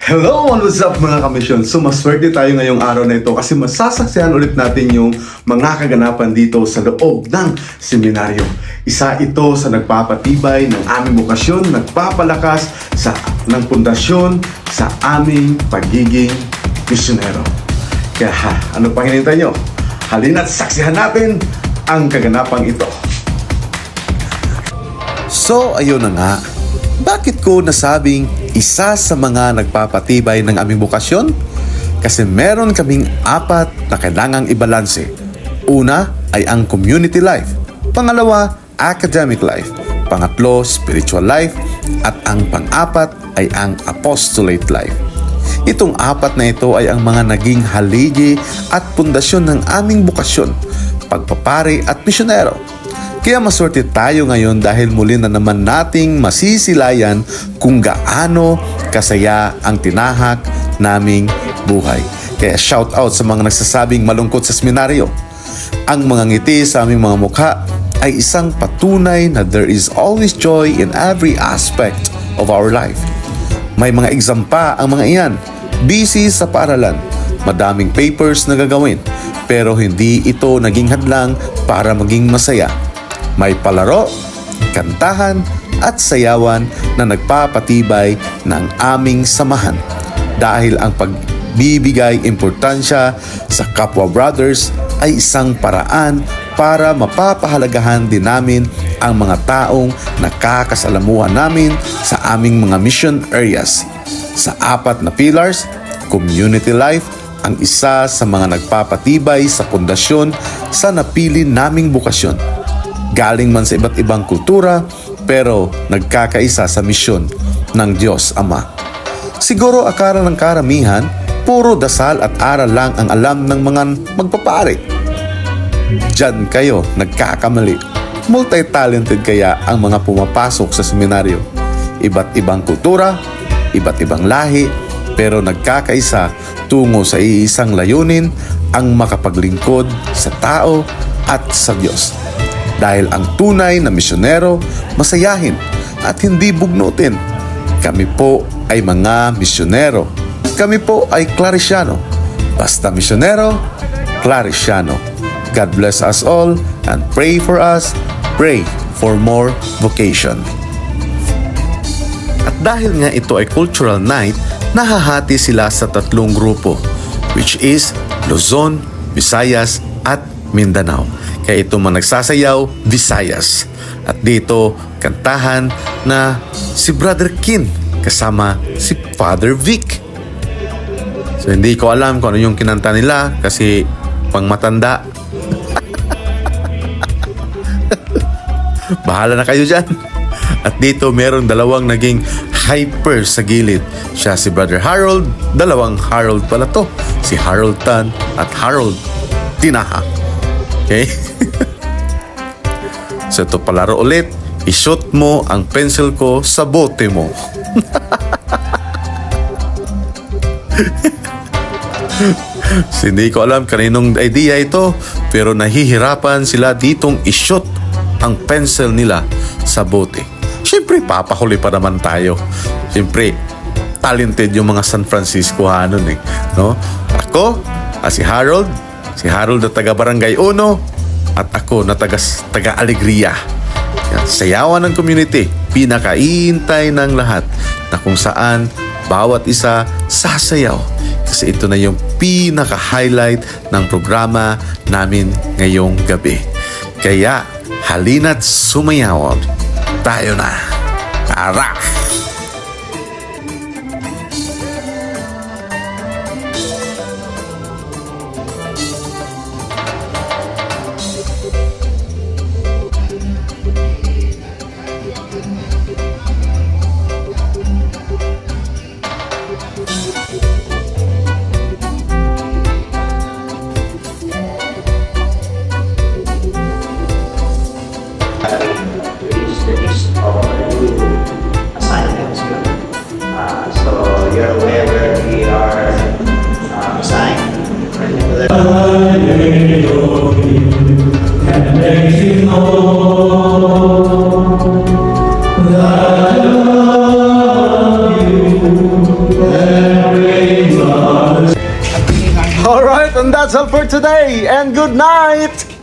Hello and what's up mga kamisyon? So maswerte tayo ngayong araw na ito kasi masasaksihan ulit natin yung mga kaganapan dito sa loob ng seminaryo. Isa ito sa nagpapatibay ng aming bukasyon, nagpapalakas ng pundasyon sa aming pagiging misyonero. Kaya ano pang hinintay nyo? Halina't saksihan natin ang kaganapang ito. So ayun na nga, bakit ko nasabing isa sa mga nagpapatibay ng aming bukasyon? Kasi meron kaming apat na kailangang ibalanse. Una ay ang community life. Pangalawa, academic life. Pangatlo, spiritual life. At ang pang-apat ay ang apostolate life. Itong apat na ito ay ang mga naging haligi at pundasyon ng aming bukasyon, pagpapari at misyonero. Kaya maswerte tayo ngayon dahil muli na naman nating masisilayan kung gaano kasaya ang tinahak naming buhay. Kaya shout out sa mga nagsasabing malungkot sa seminaryo. Ang mga ngiti sa aming mga mukha ay isang patunay na there is always joy in every aspect of our life. May mga exam pa ang mga iyan, busy sa paaralan, madaming papers na gagawin, pero hindi ito naging hadlang para maging masaya. May palaro, kantahan at sayawan na nagpapatibay ng aming samahan dahil ang pagbibigay importansya sa kapwa brothers ay isang paraan para mapapahalagahan din namin ang mga taong nakakasalamuhan namin sa aming mga mission areas. Sa apat na pillars, community life ang isa sa mga nagpapatibay sa pundasyon sa napili naming bukasyon. Galing man sa iba't ibang kultura, pero nagkakaisa sa misyon ng Diyos Ama. Siguro akala ng karamihan, puro dasal at aral lang ang alam ng mga magpapari. Diyan kayo nagkakamali. Multi-talented kaya ang mga pumapasok sa seminaryo. Iba't ibang kultura, iba't ibang lahi, pero nagkakaisa tungo sa iisang layunin, ang makapaglingkod sa tao at sa Diyos. Dahil ang tunay na misyonero, masayahin at hindi bugnutin. Kami po ay mga misyonero. Kami po ay Clariciano. Basta misyonero, Clariciano. God bless us all and pray for us. Pray for more vocation. At dahil nga ito ay cultural night, nahahati sila sa tatlong grupo, which is Luzon, Visayas at Mindanao. Kaya ito man nagsasayaw, Visayas. At dito, kantahan na si Brother Kin kasama si Father Vic. So hindi ko alam kung ano yung kinanta nila kasi pang matanda. Bahala na kayo dyan. At dito meron dalawang naging hyper sa gilid. Siya si Brother Harold, dalawang Harold pala to. Si Harold Tan at Harold Tinaha. Okay? So ito palaro ulit. I-shoot mo ang pencil ko sa bote mo. So, hindi ko alam kaninong idea ito, pero nahihirapan sila ditong i-shoot ang pencil nila sa bote. Siyempre, papahuli pa naman tayo. Siyempre, talented yung mga San Francisco hanon eh. No? Ako, si Harold na taga Barangay 1 at ako na taga Alegria. Sayawan ng community, pinakaintay ng lahat na kung saan bawat isa sasayaw. Kasi ito na yung pinaka-highlight ng programa namin ngayong gabi. Kaya halina't sumayaw. Tayo na. Tara! I love you. Alright, and that's all for today. And good night!